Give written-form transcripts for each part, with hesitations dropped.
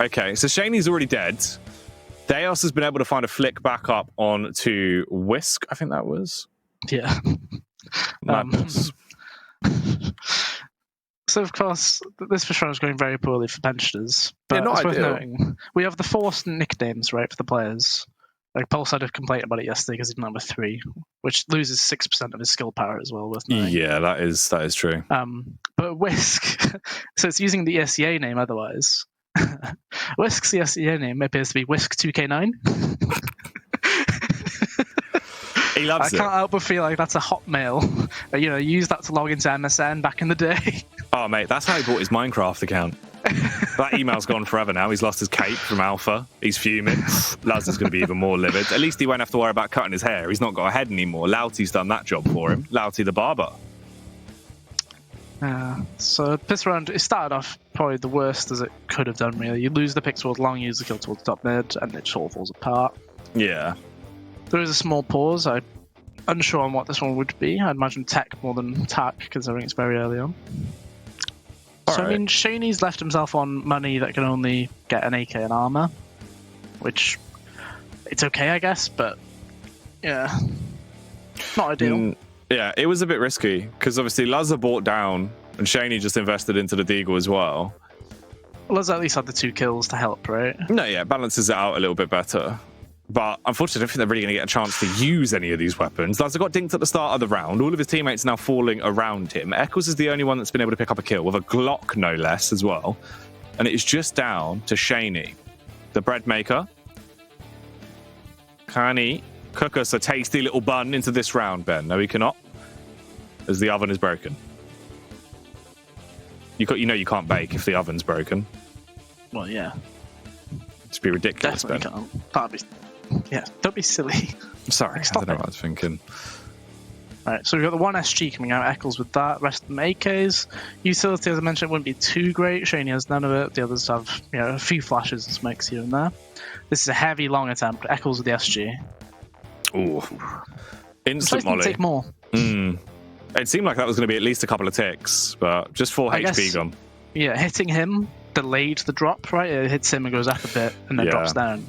Okay, so Shaney's already dead. Deos has been able to find a flick back up on to Whisk, I think that was. Yeah. Madness. So, of course, this for sure is going very poorly for pensioners. But Yeah, not it's worth ideal. noting, we have the forced nicknames, right, for the players. Like, Pulse had a complaint about it yesterday because he's number 3, which loses 6% of his skill power as well, worth noting. Yeah, that is true. But Whisk, so it's using the ESEA name otherwise. Whisk's ESEA name appears to be Whisk2K9. He loves I can't help but feel like that's a Hotmail. You know, use that to log into MSN back in the day. Oh, mate, that's how he bought his Minecraft account. That email's gone forever now. He's lost his cape from Alpha. He's fuming. Laz is going to be even more livid. At least he won't have to worry about cutting his hair. He's not got a head anymore. Louty's done that job for him. Louty the barber. So this round, it started off probably the worst as it could have done, really. You lose the pick towards long, you use the kill towards top mid, and it sort of falls apart. Yeah. There is a small pause. I'm unsure on what this one would be. I'd imagine tech more than tack, considering it's very early on. So, I mean, Shaney's left himself on money that can only get an AK and armor, which, it's okay, I guess, but, yeah, not ideal. Yeah, it was a bit risky, because obviously Lazza bought down, and Shaney just invested into the Deagle as well. Well, Lazza at least had the 2 kills to help, right? No, yeah, balances it out a little bit better. But unfortunately, I don't think they're really going to get a chance to use any of these weapons. Lazza got dinked at the start of the round. All of his teammates are now falling around him. Eccles is the only one that's been able to pick up a kill, with a Glock, no less, as well. And it is just down to Shaney, the bread maker. Can he cook us a tasty little bun into this round, Ben? No, he cannot, as the oven is broken. You know you can't bake if the oven's broken. Well, yeah. It's be ridiculous, Definitely Ben. can't. Can't be. Yeah, don't be silly. Sorry, I don't know what I was thinking. Right, so we've got the 1 SG coming out, Eccles with that, rest of them AKs. Utility, as I mentioned, wouldn't be too great. Shaney has none of it. The others have, you know, a few flashes and smokes here and there. This is a heavy, long attempt. Eccles with the SG. Ooh. Instant molly. Take more. It seemed like that was going to be at least a couple of ticks, but just 4 HP gone. Yeah, hitting him delayed the drop, right? It hits him and goes up a bit and then drops down.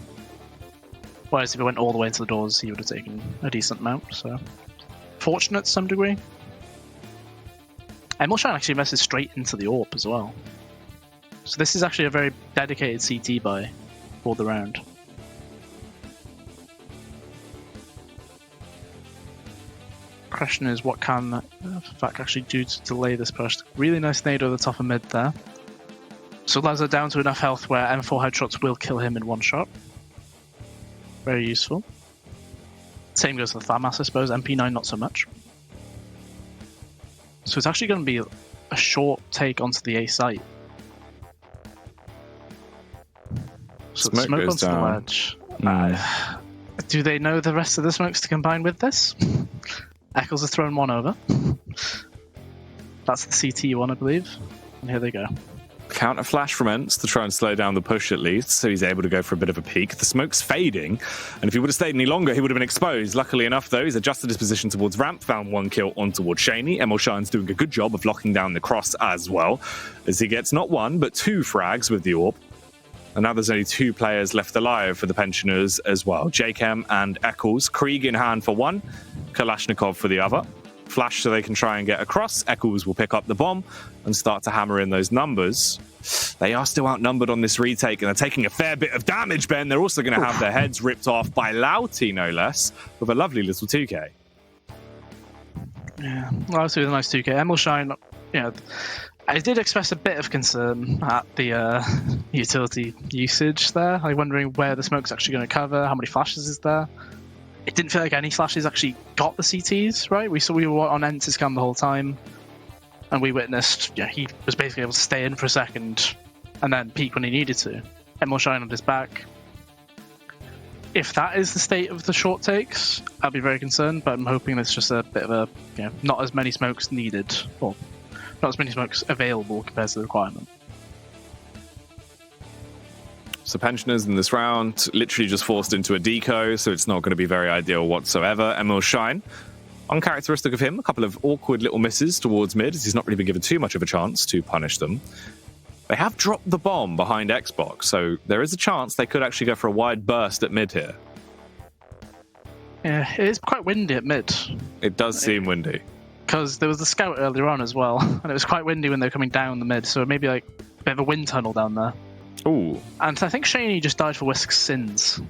Whereas if it went all the way to the doors, he would have taken a decent amount, so... Fortunate to some degree. Emilshine actually messes straight into the AWP as well. So this is actually a very dedicated CT buy for the round. Question is, what can VAC actually do to delay this push? Really nice nade over the top of mid there. So Lazza down to enough health where M4 headshots will kill him in one shot. Very useful. Same goes for the FAMAS, I suppose. MP9 not so much. So it's actually going to be a short take onto the A site. So the smoke onto the ledge. Do they know the rest of the smokes to combine with this? Eccles has thrown one over. That's the CT one, I believe. And here they go. Counter flash from Ents to try and slow down the push at least, so he's able to go for a bit of a peek. The smoke's fading, and if he would have stayed any longer, he would have been exposed. Luckily enough, though, he's adjusted his position towards ramp, found 1 kill on towards Shaney. Emilshine's doing a good job of locking down the cross as well, as he gets not 1, but 2 frags with the AWP. And now there's only 2 players left alive for the pensioners as well. JChem and Eccles. Krieg in hand for 1, Kalashnikov for the other. Flash so they can try and get across. Eccles will pick up the bomb and start to hammer in those numbers. They are still outnumbered on this retake, and they're taking a fair bit of damage, Ben. They're also going to have their heads ripped off by Louty, no less, with a lovely little 2K. Yeah, well, obviously with a nice 2K. Emilshine, you know, I did express a bit of concern at the utility usage there. I'm wondering where the smoke's actually going to cover, how many flashes is there. It didn't feel like any flashes actually got the CTs, right? We were on Entis cam the whole time, and we witnessed, yeah, he was basically able to stay in for a second and then peek when he needed to. Emilshine on his back. If that is the state of the short takes, I'll be very concerned, but I'm hoping it's just a bit of a, you know, not as many smokes needed, or not as many smokes available compared to the requirement. So pensioners in this round literally just forced into a deco, so it's not going to be very ideal whatsoever. Emilshine, uncharacteristic of him, a couple of awkward little misses towards mid, as he's not really been given too much of a chance to punish them. They have dropped the bomb behind Xbox, so there is a chance they could actually go for a wide burst at mid here. Yeah, it is quite windy at mid. It does seem windy. Because there was the scout earlier on as well, and it was quite windy when they were coming down the mid, so maybe like a bit of a wind tunnel down there. Ooh. And I think Shaney just died for Whisk's sins.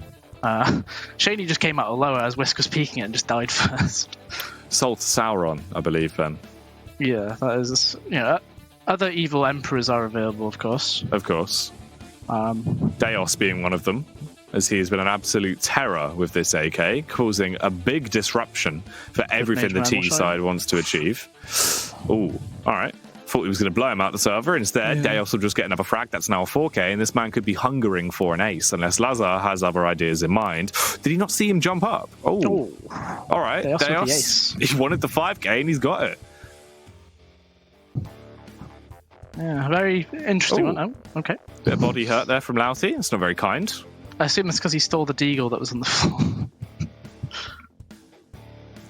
Shaney just came out of lower as Whisk was peeking it and just died first. Soul to Sauron, I believe, then. Yeah, that is, you know, other evil emperors are available, of course. Of course. Deos being one of them, as he has been an absolute terror with this AK, causing a big disruption for everything the T side wants to achieve. Ooh, all right. Thought he was going to blow him out the server. Instead, yeah. Deos will just get another frag. That's now a 4K, and this man could be hungering for an ace, unless Lazar has other ideas in mind. Did he not see him jump up? Oh, all right. Deos, he wanted the 5K, and he's got it. Yeah, very interesting one. Oh, okay. Bit of body hurt there from Louty. That's not very kind. I assume it's because he stole the deagle that was on the floor.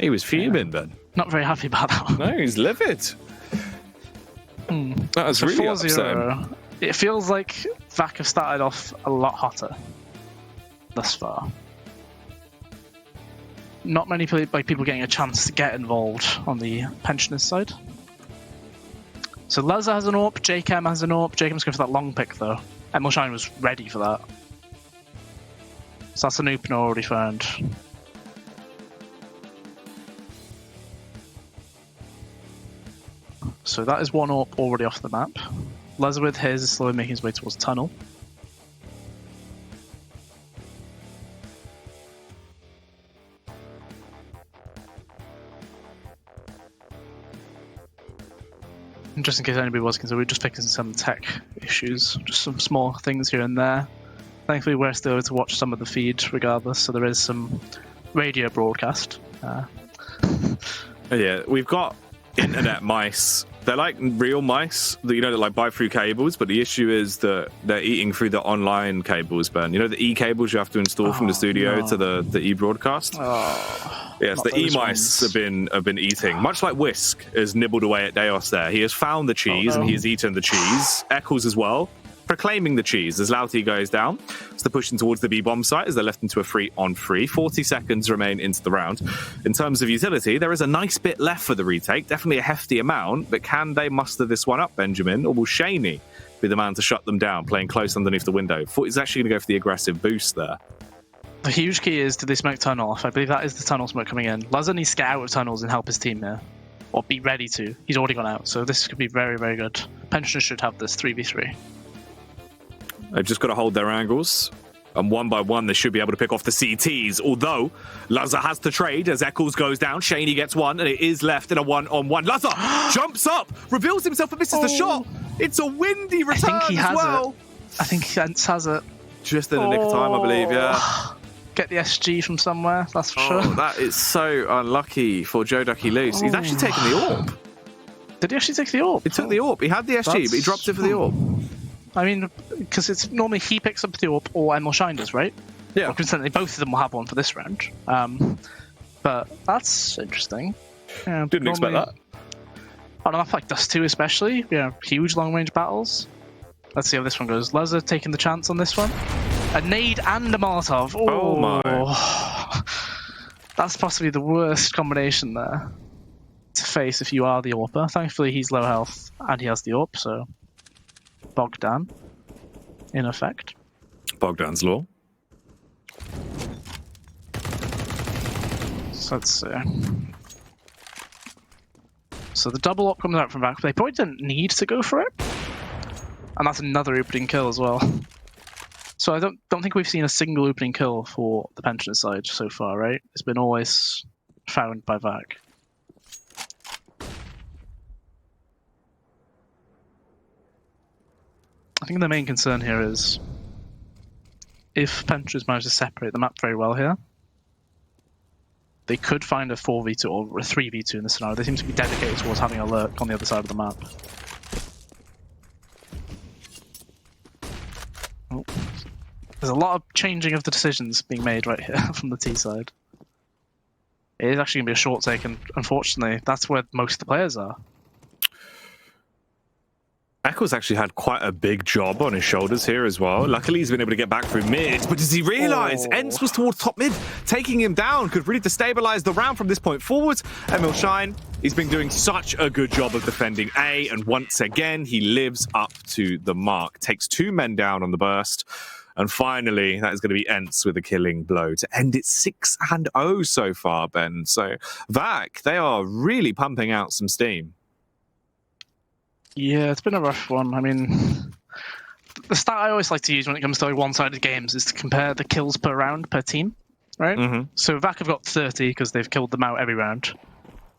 He was fuming, Ben. Not very happy about that one. No, he's livid. That was really upsetting. It feels like VAC have started off a lot hotter thus far. Not many people getting a chance to get involved on the pensioners side. So Laza has an AWP, JChem has an AWP. JChem's going for that long pick though. Emilshine was ready for that. So that's an opener already found. So that is one AWP already off the map. Laza with his is slowly making his way towards tunnel. And just in case anybody was concerned, we're just picking some tech issues, just some small things here and there. Thankfully, we're still able to watch some of the feed regardless, so there is some radio broadcast. Yeah, we've got internet mice. They're like real mice that, you know, that like buy through cables, but the issue is that they're eating through the online cables, Ben. You know, the e-cables you have to install from the studio to the e-broadcast? Yes, the e-mice have been eating. Much like Whisk has nibbled away at Deos there. He has found the cheese and he has eaten the cheese. Eccles as well, proclaiming the cheese as Louty goes down. So they're pushing towards the B-bomb site as they're left into a 3-on-3. 40 seconds remain into the round. In terms of utility, there is a nice bit left for the retake, definitely a hefty amount, but can they muster this one up, Benjamin? Or will Shaney be the man to shut them down, playing close underneath the window? Thought he's actually going to go for the aggressive boost there. The huge key is, do they smoke tunnel off? I believe that is the tunnel smoke coming in. Laza needs to get out of tunnels and help his team here. Or be ready to. He's already gone out, so this could be very, very good. Pensioners should have this 3v3. They've just got to hold their angles. And one by one, they should be able to pick off the CTs. Although, Laza has to trade as Eccles goes down. Shaney gets one, and it is left in a one-on-one. Laza jumps up, reveals himself, and misses the shot. It's a windy return as well. I think he has it. Just in the nick of time, I believe, yeah. Get the SG from somewhere, that's for sure. That is so unlucky for Joe Ducky Loose. He's actually taken the AWP. Did he actually take the AWP? He took the AWP. He had the SG, but he dropped it for the AWP. I mean, because it's normally he picks up the AWP or Emilshine does, right? Yeah. Well, coincidentally, both of them will have one for this round. But that's interesting. Yeah, Didn't expect that. On a map like Dust 2 especially, huge long-range battles. Let's see how this one goes. Laza taking the chance on this one. A nade and a Molotov. Oh my. That's possibly the worst combination there to face if you are the AWPer. Thankfully, he's low health and he has the AWP, so Bogdan, in effect. Bogdan's law. So let's see. So the double AWP comes out from back. They probably didn't need to go for it. And that's another opening kill as well. So I don't think we've seen a single opening kill for the pensioner side so far, right? It's been always found by VAC. I think the main concern here is if pensioners manage to separate the map very well here, they could find a 4v2 or a 3v2 in this scenario. They seem to be dedicated towards having a lurk on the other side of the map. Oh. There's a lot of changing of the decisions being made right here from the T side. It is actually going to be a short take, and unfortunately, that's where most of the players are. Eccles actually had quite a big job on his shoulders here as well. Luckily, he's been able to get back through mid, but does he realize Ents was towards top mid, taking him down, could really destabilize the round from this point forward. Emil Shine, he's been doing such a good job of defending A, and once again, he lives up to the mark. Takes 2 men down on the burst, and finally, that is going to be Ents with a killing blow to end it 6-0 so far, Ben. So, VAC, they are really pumping out some steam. Yeah, it's been a rough one. I mean, the stat I always like to use when it comes to like one-sided games is to compare the kills per round per team, right? So VAC have got 30 because they've killed them out every round.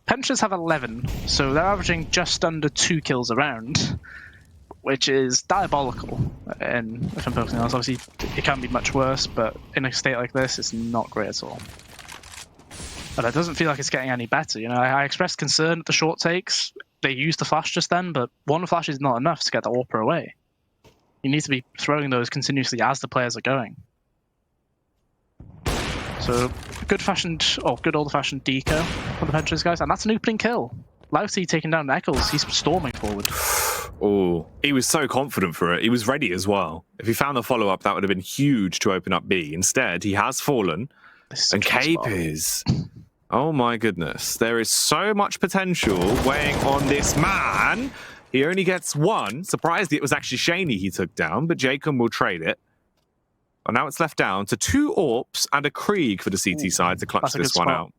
Penchers have 11, so they're averaging just under 2 kills a round, which is diabolical. And if I'm focusing on this, obviously it can be much worse, but in a state like this, it's not great at all. But it doesn't feel like it's getting any better. You know, I expressed concern at the short takes. They used the flash just then, but one flash is not enough to get the AWPer away. You need to be throwing those continuously as the players are going. So, good old-fashioned deco for the Penchers guys, and that's an opening kill. Louty taking down Eccles, he's storming forward. Oh, he was so confident for it. He was ready as well. If he found the follow-up, that would have been huge to open up B. Instead, he has fallen, and Cape is... Oh my goodness, there is so much potential weighing on this man. He only gets 1. Surprised it was actually Shaney he took down, but Jacob will trade it. And now it's left down to 2 AWPs and a Krieg for the CT side to clutch this one out.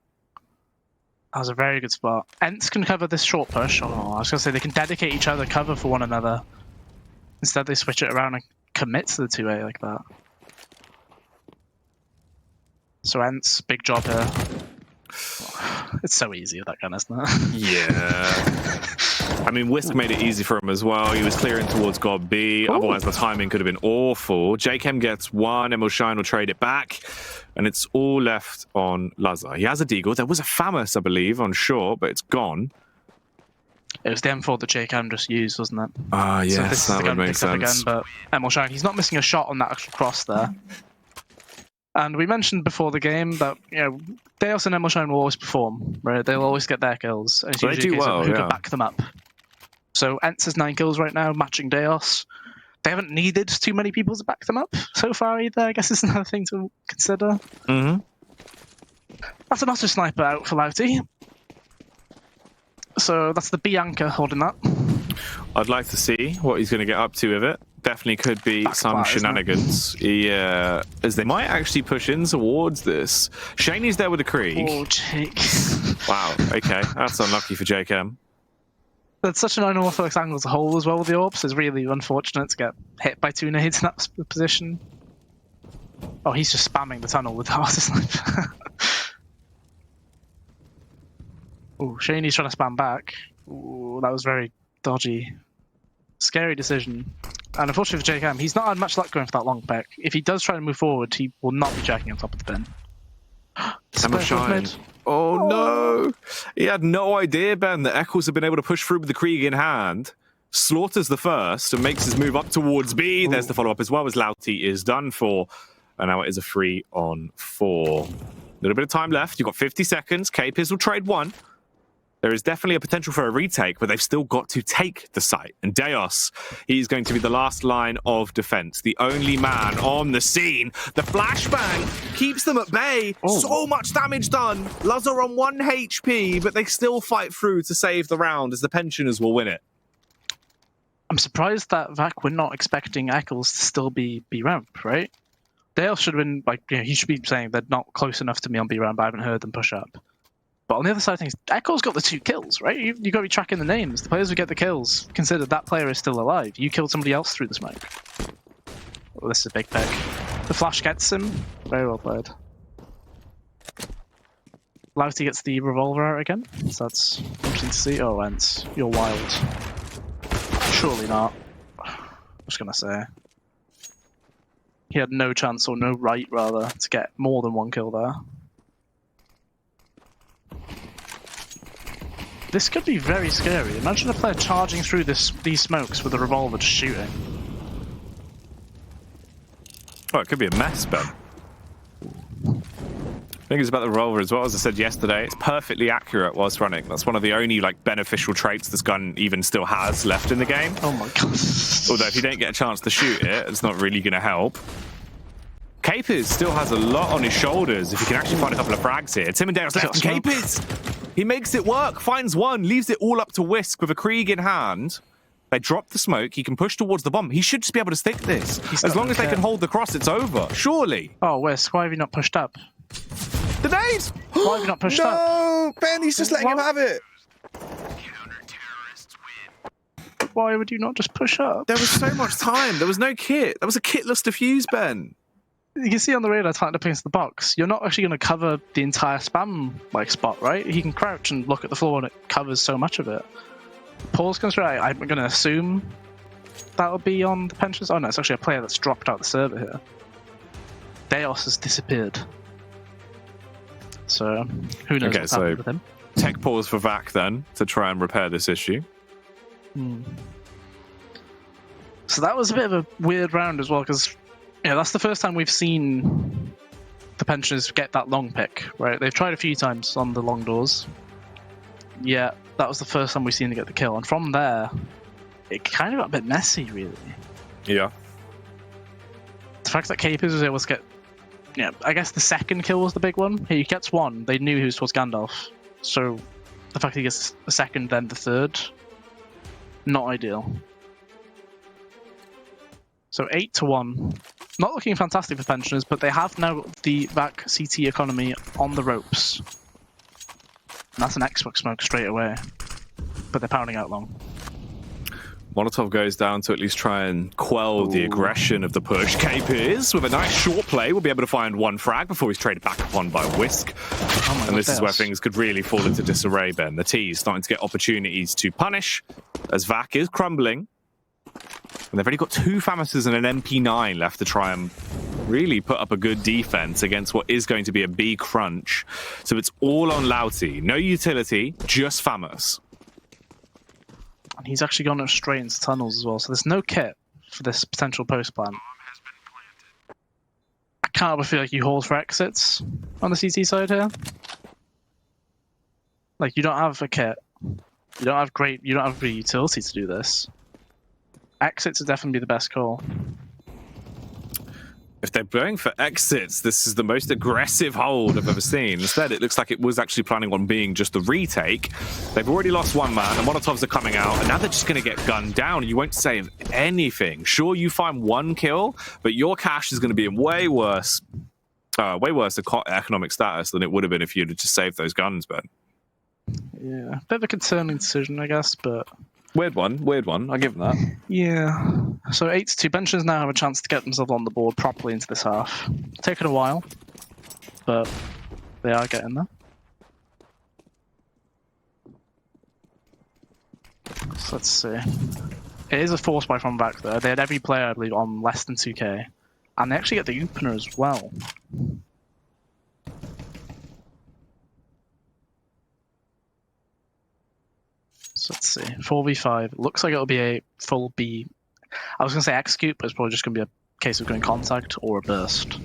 That was a very good spot. Ents can cover this short push. Oh, I was going to say they can dedicate each other cover for one another. Instead they switch it around and commit to the 2A like that. So Ents, big job here. It's so easy with that gun, isn't it? Yeah. I mean, Whisk made it easy for him as well. He was clearing towards God B. Ooh. Otherwise, the timing could have been awful. JChem gets 1. Emil Shine will trade it back. And it's all left on Lazar. He has a Deagle. There was a Famus, I believe, on short, but it's gone. It was the M4 that JChem just used, wasn't it? Ah, yes, so this that is would make sense. Again, but Emil Shine, he's not missing a shot on that actual cross there. And we mentioned before the game that, you know, Deos and Emil Shine will always perform, right? They'll always get their kills. And it's usually a case of who can back them up. So Ents has 9 kills right now, matching Deos. They haven't needed too many people to back them up so far either. I guess it's another thing to consider. That's an auto sniper out for Louty. So that's the Bianca holding that. I'd like to see what he's going to get up to with it. Definitely could be some shenanigans. Yeah, as they might actually push in towards this. Shaney's there with a Krieg. Oh, Jake. Wow, okay. That's unlucky for JChem. That's such an unorthodox angle to hold as well with the AWPs. It's really unfortunate to get hit by 2 nades in that position. Oh, he's just spamming the tunnel with the auto sniper. Oh, Shaney's trying to spam back. Ooh, that was very dodgy. Scary decision. And unfortunately for JChem, he's not had much luck going for that long back. If he does try to move forward, he will not be jacking on top of the bin. Oh no! He had no idea, Ben, that Eccles had been able to push through with the Krieg in hand. Slaughters the first and makes his move up towards B. Ooh. There's the follow-up as well as Louty is done for. And now it is a 3-on-4. A little bit of time left. You've got 50 seconds. Capers will trade 1. There is definitely a potential for a retake, but they've still got to take the site. And Deos, he's going to be the last line of defense, the only man on the scene. The flashbang keeps them at bay. Oh. So much damage done. Lazar on 1 HP, but they still fight through to save the round as the pensioners will win it. I'm surprised that VAC were not expecting Eccles to still be B-ramp, right? Deos should have been, like, you know, he should be saying they're not close enough to me on B-ramp, I haven't heard them push up. But on the other side of things, Eccles got the 2 kills, right? You've got to be tracking the names. The players who get the kills, consider that player is still alive. You killed somebody else through the smoke. Oh, this is a big pick. The flash gets him. Very well played. Louty gets the revolver out again, so that's interesting to see. Oh, Ents, you're wild. Surely not. I was going to say. He had no chance, or no right, rather, to get more than 1 kill there. This could be very scary. Imagine a player charging through these smokes with a revolver just shooting. Oh, it could be a mess, Ben. thing is about the roller as well, as I said yesterday, it's perfectly accurate whilst running. That's one of the only like beneficial traits this gun even still has left in the game. Oh my god. Although if you don't get a chance to shoot it, it's not really going to help. Capers still has a lot on his shoulders if he can actually find a couple of frags here. Timondale's left, and Capers, he makes it work, finds one, leaves it all up to Whisk with a Krieg in hand. They drop the smoke, he can push towards the bomb. He should just be able to stick this. As long as they can hold the cross, it's over, surely. Oh, Whisk, why have you not pushed up? The nades! Why have you not pushed up? No, Ben, he's just letting him have it. Why would you not just push up? There was so much time. There was no kit. That was a kitless defuse, Ben. You can see on the radar tied up against the box. You're not actually going to cover the entire spam like spot, right? He can crouch and look at the floor and it covers so much of it. Paul's comes right. I'm going to assume that'll be on the pensions. Oh no, it's actually a player that's dropped out the server here. Deos has disappeared. So who knows what's happened with him. Tech pause for VAC then to try and repair this issue. So that was a bit of a weird round as well, because that's the first time we've seen the pensioners get that long pick, right? They've tried a few times on the long doors. Yeah, that was the first time we've seen them get the kill, and from there, it kind of got a bit messy, really. Yeah. The fact that Capers was able to get, I guess the second kill was the big one. He gets one, they knew he was towards Gandalf, so the fact that he gets the second, then the third, not ideal. So 8-1. Not looking fantastic for pensioners, but they have now the VAC CT economy on the ropes. And that's an Xbox smoke straight away. But they're pounding out long. Molotov goes down to at least try and quell the aggression of the push. Capers, with a nice short play, will be able to find one frag before he's traded back upon by Whisk. And this is where things could really fall into disarray, Ben. The T is starting to get opportunities to punish, as VAC is crumbling. And they've already got 2 Famouses and an MP9 left to try and really put up a good defense against what is going to be a B crunch. So it's all on Louty. No utility, just Famous. And he's actually gone straight into tunnels as well, so there's no kit for this potential post plant. I can't help but feel like you hold for exits on the CT side here. Like, you don't have a kit. You don't have the utility to do this. Exits would definitely be the best call. If they're going for exits, this is the most aggressive hold I've ever seen. Instead, it looks like it was actually planning on being just a retake. They've already lost one man, the Molotovs are coming out, and now they're just going to get gunned down, and you won't save anything. Sure, you find one kill, but your cash is going to be in way worse economic status than it would have been if you'd have just saved those guns, Ben. Yeah, bit of a concerning decision, I guess, but... Weird one. I'll give them that. Yeah. So 8-2. Benchers now have a chance to get themselves on the board properly into this half. Taken a while, but they are getting there. So let's see. It is a force buy from back there. They had every player, I believe, on less than 2k. And they actually get the opener as well. So let's see. 4v5. Looks like it'll be a full B. I was going to say execute, but it's probably just going to be a case of going contact or a burst.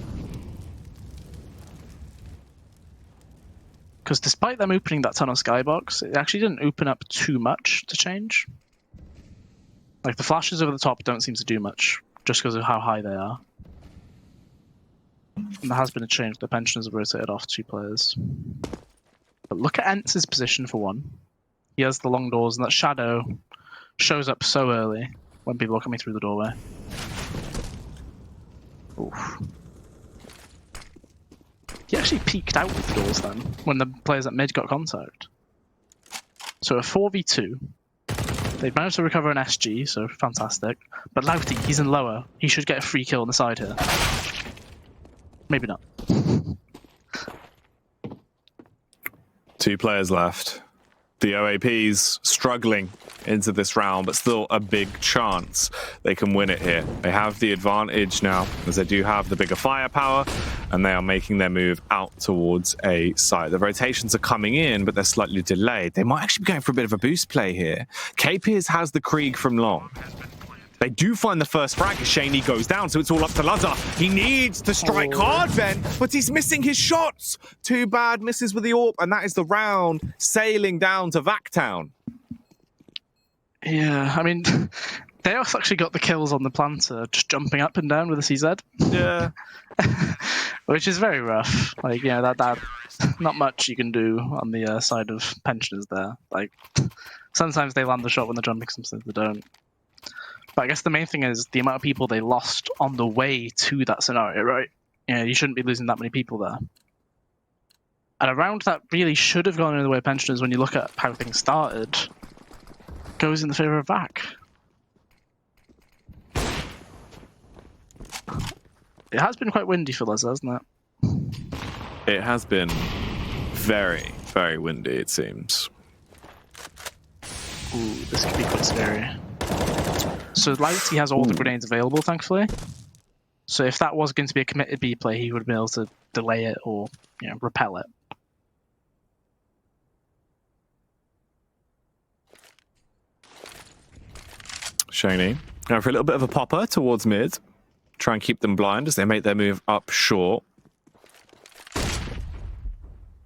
Because despite them opening that tunnel skybox, it actually didn't open up too much to change. Like, the flashes over the top don't seem to do much, just because of how high they are. And there has been a change. The pensioners have rotated off 2 players. But look at Entz's position for one. He has the long doors, and that shadow shows up so early when people are coming through the doorway. Oof. He actually peeked out of the doors then, when the players at mid got contact. So a 4v2. They've managed to recover an SG, so fantastic. But Louty, he's in lower. He should get a free kill on the side here. Maybe not. 2 players left. The OAP's struggling into this round, but still a big chance they can win it here. They have the advantage now, as they do have the bigger firepower, and they are making their move out towards a site. The rotations are coming in, but they're slightly delayed. They might actually be going for a bit of a boost play here. Capers has the Krieg from long. They do find the first frag as Shaney goes down, so it's all up to Lazar. He needs to strike hard, Ben, but he's missing his shots. Too bad, misses with the AWP, and that is the round sailing down to VAC Town. Yeah, I mean, they also actually got the kills on the planter, just jumping up and down with a CZ. Yeah. Which is very rough. Like, you know, that not much you can do on the side of pensioners there. Like, sometimes they land the shot when they're jumping, sometimes they don't. But I guess the main thing is the amount of people they lost on the way to that scenario, right? You know, you shouldn't be losing that many people there. And a round that really should have gone in the way of pensioners when you look at how things started goes in the favour of VAC. It has been quite windy for us, hasn't it? It has been very, very windy, it seems. Ooh, this could be quite scary. So Louty has all the grenades available, thankfully. So if that was going to be a committed B play, he would have been able to delay it or, you know, repel it. Shaney going for a little bit of a popper towards mid. Try and keep them blind as they make their move up short.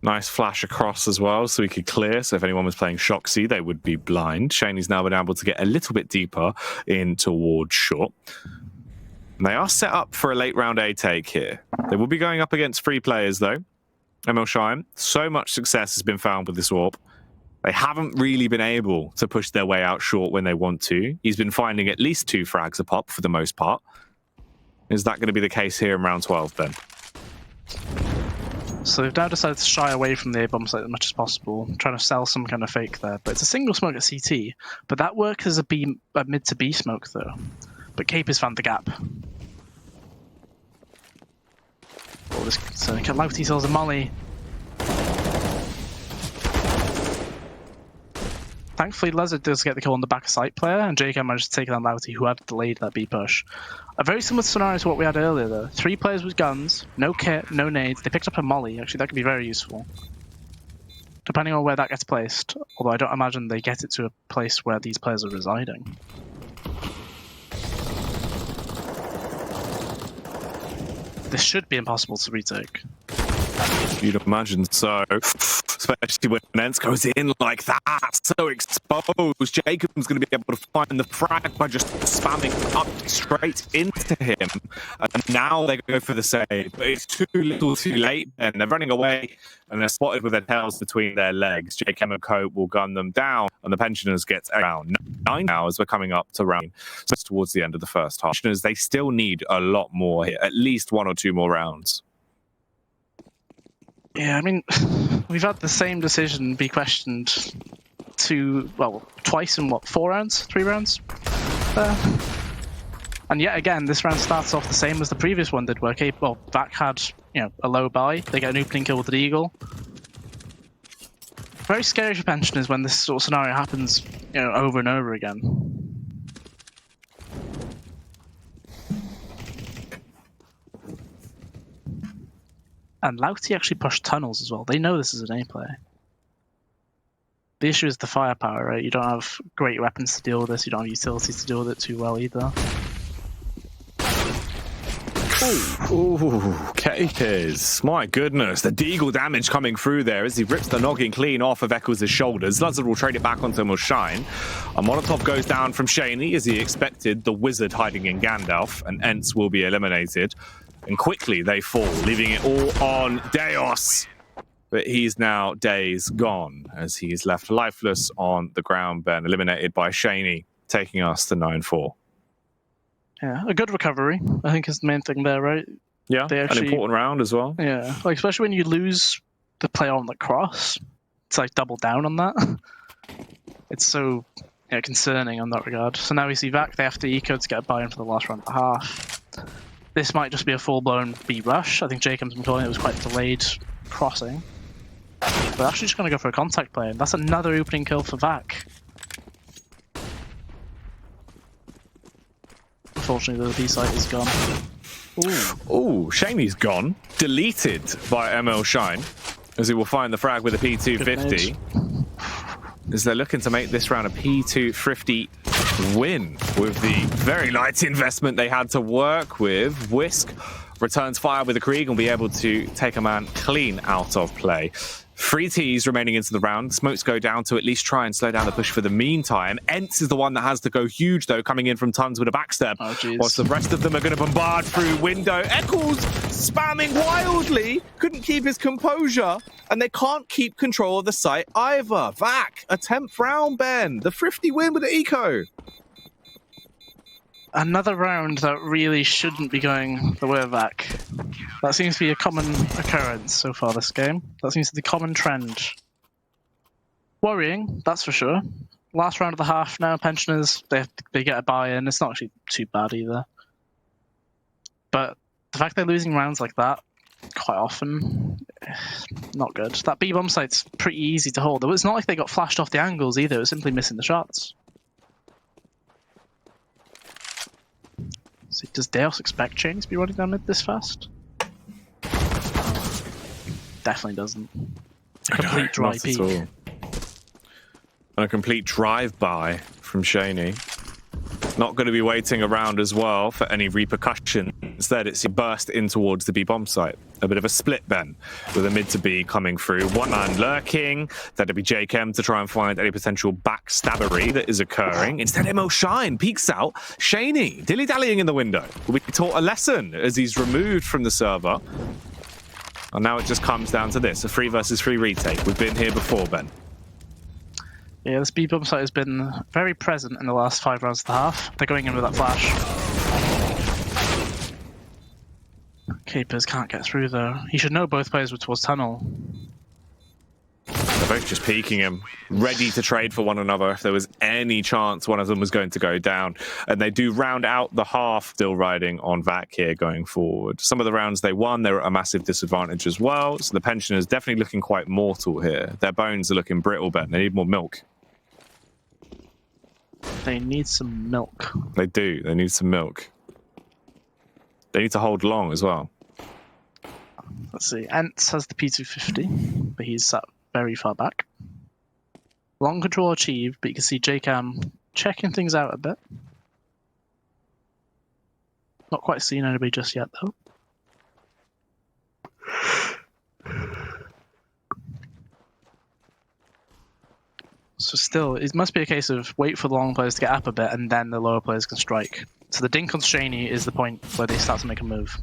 Nice flash across as well, so he could clear. So if anyone was playing Shoxy, they would be blind. Shaney's now been able to get a little bit deeper in towards short. And they are set up for a late round A take here. They will be going up against 3 players, though. ML Shine, so much success has been found with this AWP. They haven't really been able to push their way out short when they want to. He's been finding at least 2 frags a pop for the most part. Is that going to be the case here in round 12, then? So they've now decided to shy away from the A-bomb site as much as possible, trying to sell some kind of fake there. But it's a single smoke at CT, but that works as a mid to B smoke, though. But Cape has found the gap. Oh, so Louty sells a molly. Thankfully, Lezard does get the kill on the back site player, and JK managed to take down Louty, who had delayed that B push. A very similar scenario to what we had earlier, though. 3 players with guns, no kit, no nades. They picked up a molly. Actually, that could be very useful. Depending on where that gets placed. Although I don't imagine they get it to a place where these players are residing. This should be impossible to retake. You'd imagine so. Especially when Nance goes in like that. So exposed. Jacob's going to be able to find the frag by just spamming up straight into him. And now they go for the save. But it's too little too late. And they're running away. And they're spotted with their tails between their legs. JK and Cope will gun them down. And the Pensioners get around 9 now as we're coming up to round. So it's towards the end of the first half. Pensioners, they still need a lot more here. At least 1 or 2 more rounds. Yeah, I mean, we've had the same decision be questioned twice in 4 rounds? 3 rounds? And yet again, this round starts off the same as the previous one did, where VAC had, a low buy. They get an opening kill with the Eagle. Very scary for Pensioners when this sort of scenario happens, over and over again. And Louty actually pushed tunnels as well. They know this is an A play. The issue is the firepower, right? You don't have great weapons to deal with this. You don't have utilities to deal with it too well either. Ooh, Capers. My goodness. The Deagle damage coming through there as he rips the noggin clean off of Eccles' shoulders. Luzard will trade it back onto Emil Shine. A Molotov goes down from Shaney as he expected. The Wizard hiding in Gandalf, and Ents will be eliminated. And quickly they fall, leaving it all on Deos. But he's now days gone as he's left lifeless on the ground, Ben, eliminated by Shaney, taking us to 9-4. Yeah, a good recovery, I think, is the main thing there, right? Yeah, an important round as well. Yeah, especially when you lose the player on the cross, it's like double down on that. It's so concerning on that regard. So now we see VAC, they have to eco to get a buy-in for the last round and a half. This might just be a full-blown B rush. I think Jacob's been calling it was quite delayed crossing. But actually just going to go for a contact play, and that's another opening kill for VAC. Unfortunately, the B site is gone. Ooh, Shaney's gone. Deleted by ML Shine, as he will find the frag with a P250. As they're looking to make this round a P250 win with the very light investment they had to work with. Whisk returns fire with the Krieg and will be able to take a man clean out of play. 3 Ts remaining into the round. Smokes go down to at least try and slow down the push for the meantime. Ents is the one that has to go huge, though, coming in from Tons with a backstep. Whilst the rest of them are going to bombard through window. Eccles spamming wildly. Couldn't keep his composure. And they can't keep control of the site either. VAC, a 10th round, Ben. The thrifty win with the eco. Another round that really shouldn't be going the way of VAC. That seems to be a common occurrence so far this game. That seems to be the common trend. Worrying, that's for sure. Last round of the half now, Pensioners, they get a buy-in. It's not actually too bad either. But the fact they're losing rounds like that quite often, not good. That B-bomb site's pretty easy to hold. It's not like they got flashed off the angles either. It was simply missing the shots. So does Deus expect Chains to be running down mid this fast? Definitely doesn't. A complete dry peak. And a complete drive-by from Shaney. Not going to be waiting around as well for any repercussion. Instead, it's a burst in towards the B-bomb site. A bit of a split, Ben, with a mid to B coming through. One man lurking. That'd be JKM to try and find any potential backstabbery that is occurring. Instead, ML Shine peeks out. Shaney, dilly-dallying in the window. Will be taught a lesson as he's removed from the server. And now it just comes down to this, a 3 versus 3 retake. We've been here before, Ben. Yeah, this B-bomb site has been very present in the last 5 rounds of the half. They're going in with that flash. Capers can't get through though. He should know both players were towards tunnel. They're both just peeking him, ready to trade for one another if there was any chance one of them was going to go down. And they do round out the half, still riding on VAC here going forward. Some of the rounds they won, they're at a massive disadvantage as well. So the Pensioners definitely looking quite mortal here. Their bones are looking brittle, Ben. They need more milk. They need some milk. They do. They need some milk. They need to hold long as well. Let's see. Ents has the P250, but he's sat very far back. Long control achieved, but you can see JCam checking things out a bit. Not quite seen anybody just yet, though. So still, it must be a case of wait for the long players to get up a bit, and then the lower players can strike. So the dink on Shaney is the point where they start to make a move.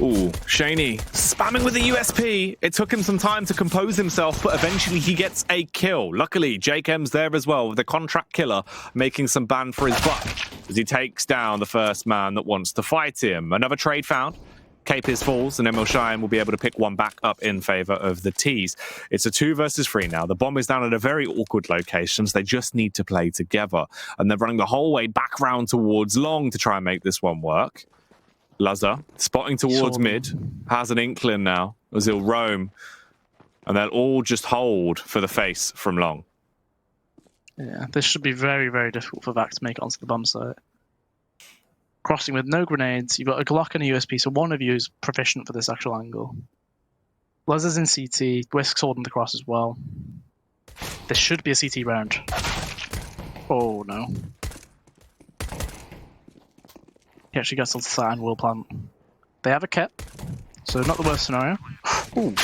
Ooh, Shaney spamming with the USP. It took him some time to compose himself, but eventually he gets a kill. Luckily, JKM's there as well with the contract killer making some bang for his buck as he takes down the first man that wants to fight him. Another trade found. Capers falls, and ML Shine will be able to pick one back up in favor of the Ts. It's a 2 versus 3 now. The bomb is down at a very awkward location, so they just need to play together. And they're running the whole way back round towards long to try and make this one work. Lazar, spotting towards mid, has an inkling now as he'll roam. And they'll all just hold for the face from long. Yeah, this should be very, very difficult for VAC to make it onto the bomb site. Crossing with no grenades, you've got a Glock and a USP, so one of you is proficient for this actual angle. Lazar's in CT, Whisk's holding the cross as well. This should be a CT round. Oh no. He actually gets on the side and will plant. They have a kit, so not the worst scenario. Ooh.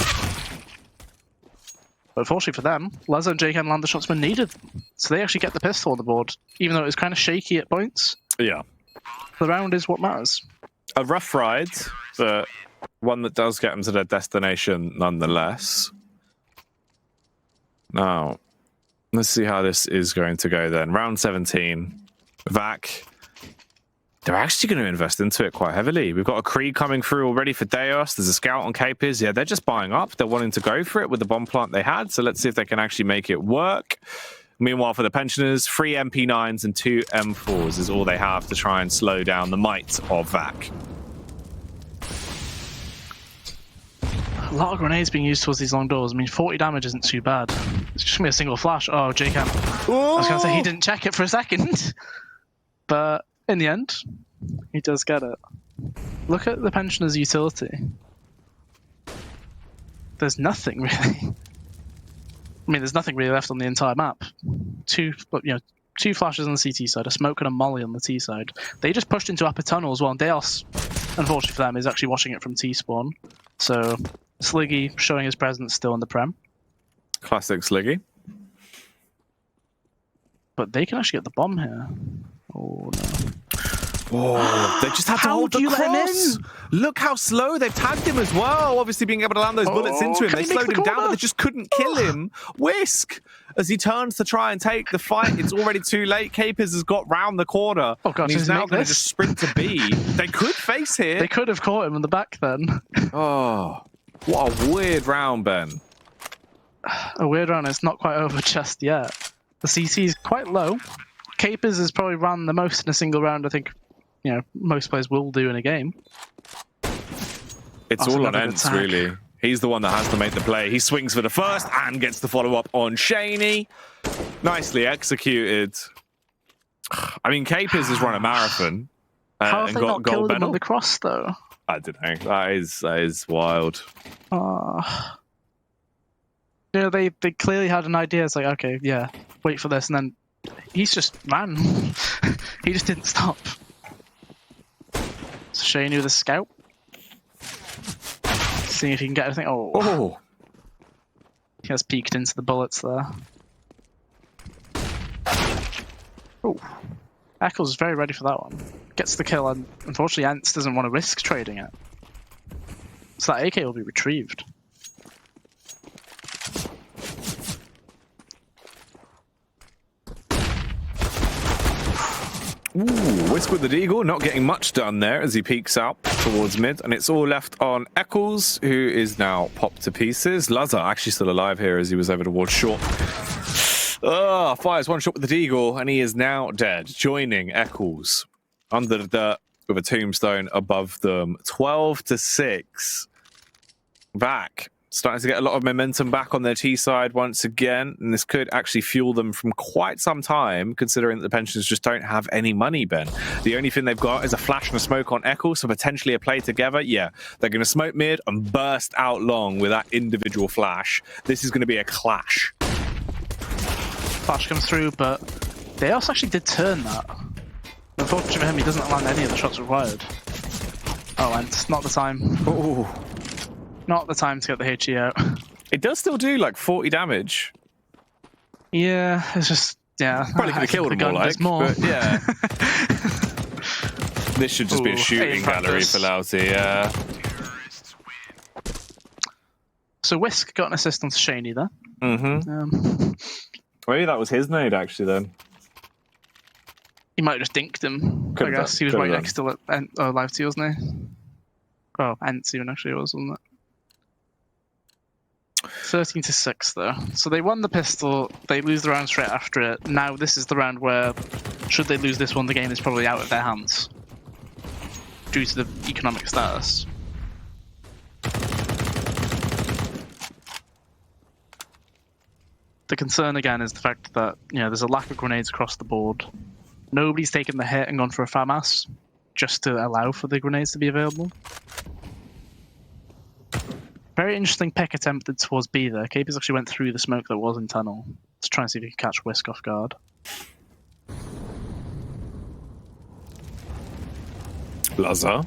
But unfortunately for them, Lazar and JK land the shots when needed. So they actually get the pistol on the board, even though it was kind of shaky at points. Yeah. The round is what matters. A rough ride, but one that does get them to their destination nonetheless. Now, let's see how this is going to go then. Round 17, VAC. They're actually going to invest into it quite heavily. We've got a Krieg coming through already for Deus. There's a scout on Capers. Yeah, they're just buying up. They're wanting to go for it with the bomb plant they had. So let's see if they can actually make it work. Meanwhile, for the Pensioners, 3 MP9s and 2 M4s is all they have to try and slow down the might of VAC. A lot of grenades being used towards these long doors. I mean, 40 damage isn't too bad. It's just going to be a single flash. Oh, JCam. I was going to say he didn't check it for a second. But in the end, he does get it. Look at the Pensioners' utility. There's nothing really. I mean, there's nothing really left on the entire map. Two 2 flashes on the CT side, a smoke and a molly on the T side. They just pushed into upper tunnel as well, and Deos, unfortunately for them, is actually watching it from T spawn. So Sliggy showing his presence still in the Prem. Classic Sliggy. But they can actually get the bomb here. Oh no. Oh, they just had to hold the cross. Look how slow they've tagged him as well. Obviously, being able to land those bullets into him, they slowed him down, but they just couldn't kill him. Whisk, as he turns to try and take the fight, it's already too late. Capers has got round the corner. Oh gosh, and he's now going to just sprint to B. They could face here. They could have caught him in the back then. Oh, what a weird round, Ben. A weird round. It's not quite over just yet. The CT is quite low. Capers has probably run the most in a single round, I think. You know, most players will do in a game. It's all on Ents, really. He's the one that has to make the play. He swings for the first and gets the follow-up on Shaney. Nicely executed. I mean, Capers has run a marathon How have and they got not gold killed him medal. on the cross, though? I don't know. That is wild. Yeah, they clearly had an idea. It's like, okay, yeah, wait for this, and then he's just ran. He just didn't stop. So Shaney with a scout. Seeing if he can get anything. Oh. He has peeked into the bullets there. Oh. Eccles is very ready for that one. Gets the kill, and unfortunately Ents doesn't want to risk trading it. So that AK will be retrieved. Ooh, Whisk with the Deagle, not getting much done there as he peeks out towards mid, and it's all left on Eccles, who is now popped to pieces. Lazar actually still alive here as he was over towards short. Fires one shot with the Deagle, and he is now dead, joining Eccles under the dirt with a tombstone above them. 12-6. VAC starting to get a lot of momentum back on their T side once again, and this could actually fuel them from quite some time, considering that the Pensioners just don't have any money, Ben. The only thing they've got is a flash and a smoke on Eccles, so potentially a play together. Yeah, they're going to smoke mid and burst out long with that individual flash. This is going to be a clash. Flash comes through, but Deos actually did turn that. Unfortunately for him, he doesn't land any of the shots required. Oh, and it's not the time. Ooh. Not the time to get the HE out. It does still do like 40 damage. Yeah, it's just, yeah. Probably could have killed him more, but yeah. This should just be a shooting gallery for Louty, yeah. So Whisk got an assist on Shaney there. Maybe that was his nade actually then. He might have just dinked him. I guess he was right next to Live T, wasn't he? Oh, Ents even actually was, wasn't it? 13-6 though. So they won the pistol, they lose the round straight after it. Now this is the round where, should they lose this one, the game is probably out of their hands. Due to the economic status. The concern again is the fact that, you know, there's a lack of grenades across the board. Nobody's taken the hit and gone for a FAMAS just to allow for the grenades to be available. Very interesting pick attempted towards B there. Capers actually went through the smoke that was in tunnel to try and see if he could catch Whisk off guard. Lazar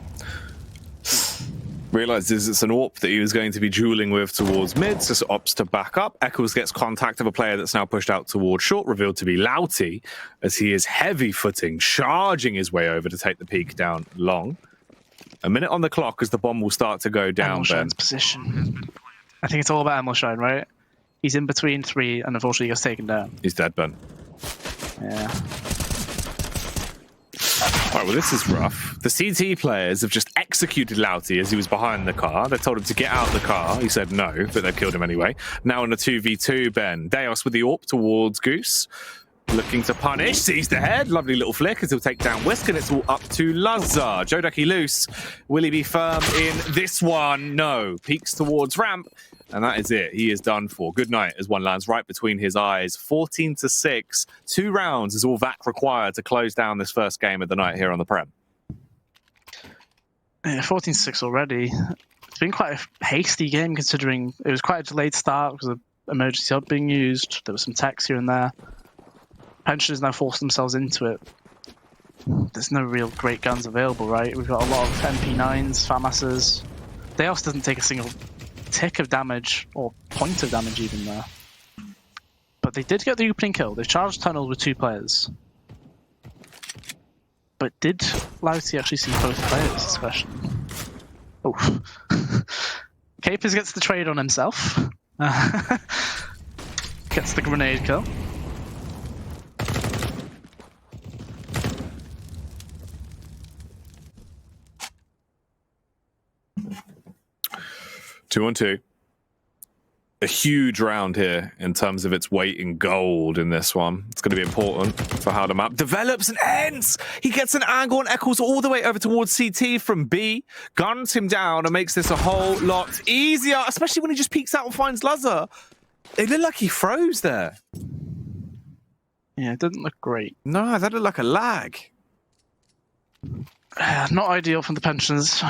realizes it's an AWP that he was going to be dueling with towards mid, so opts to back up. Eccles gets contact of a player that's now pushed out towards short, revealed to be Louty, as he is heavy footing, charging his way over to take the peak down long. A minute on the clock as the bomb will start to go down, Ben. Position. I think it's all about Emelshine, right? He's in between 3 and unfortunately he gets taken down. He's dead, Ben. Yeah. Alright, well this is rough. The CT players have just executed Louty as he was behind the car. They told him to get out of the car. He said no, but they've killed him anyway. Now on a 2v2, Ben. Deos with the AWP towards Goose. Looking to punish, sees the head, lovely little flick as he'll take down Whisk, and it's all up to Lazar. Jodaki loose. Will he be firm in this one? No. Peeks towards ramp, and that is it. He is done for. Good night as one lands right between his eyes. 14-6. 2 rounds is all VAC required to close down this first game of the night here on the Prem. Yeah, 14-6 already. It's been quite a hasty game considering it was quite a delayed start because of emergency help being used. There was some techs here and there. Pensioners now force themselves into it. There's no real great guns available, right? We've got a lot of MP9s, FAMASs. Deos doesn't take a single tick of damage, or point of damage even there. But they did get the opening kill. They charged tunnels with 2 players. But did Louty actually see both players? This question. Oh. Capers gets the trade on himself. Gets the grenade kill. Two on two. A huge round here in terms of its weight in gold in this one. It's going to be important for how the map develops and ends. He gets an angle and echoes all the way over towards CT from B, guns him down and makes this a whole lot easier, especially when he just peeks out and finds Lazar. It looked like he froze there. Yeah, it didn't look great. No, that looked like a lag. Not ideal for the Pensioners.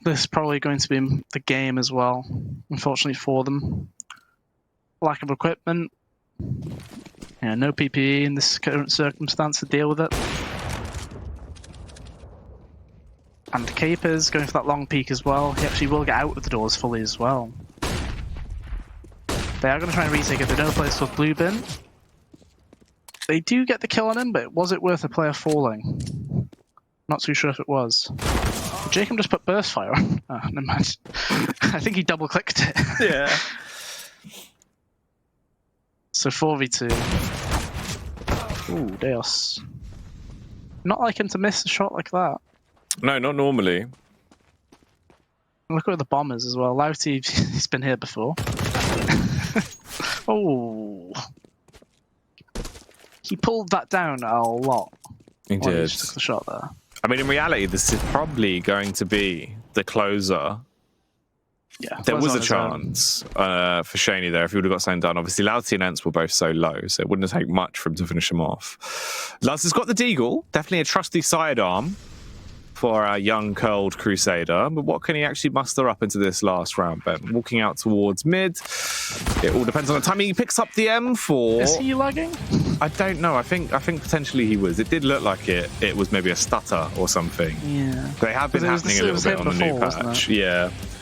This is probably going to be the game as well, unfortunately for them. Lack of equipment. Yeah, no PPE in this current circumstance to deal with it. And Capers going for that long peek as well. He actually will get out of the doors fully as well. They are going to try and retake it. They don't place with Blue Bin. They do get the kill on him, but was it worth a player falling? Not too sure if it was. Jacob just put burst fire on. Oh, never mind. I think he double clicked it. Yeah. So 4v2. Ooh, Deos. Not like him to miss a shot like that. No, not normally. Look at the bombers as well. Louty, he's been here before. Oh. He pulled that down a lot. He When did. He just took the shot there. I mean, in reality, this is probably going to be the closer. Yeah, There was on a his own. chance for Shaney there if he would have got something done. Obviously, Louty and Ents were both so low, so it wouldn't have taken much for him to finish him off. Luz has got the Deagle, definitely a trusty sidearm for our young curled Crusader. But what can he actually muster up into this last round, Ben? Walking out towards mid. It all depends on the timing. He picks up the M4. Is he lagging? I don't know. I think potentially he was. It did look like it was maybe a stutter or something. Yeah. They have been Because happening a it little was bit him on the new before, wasn't patch. it? Yeah.